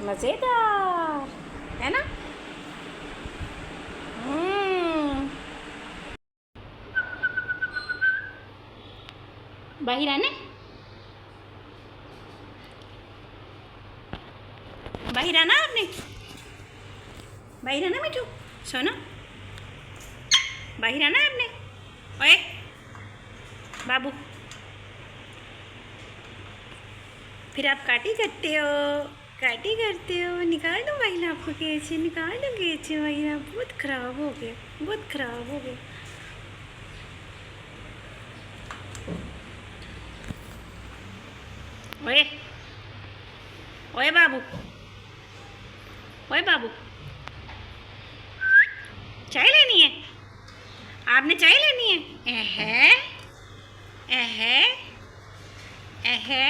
मज़ेदार है ना। बाहर आने, बाहर आना आपने, बाहर आना मिठू, सोना बाहर आना आपने। ओए बाबू, फिर आप काटी करते हो, काटी करते हो। निकाल दो महिला, आपको कैसे निकाल दो, कैसे महिला, बहुत ख़राब हो गया, बहुत ख़राब हो गया। ओए ओए बाबू, ओए बाबू, चाय लेनी है, आपने चाय लेनी है। एहे एहे एहे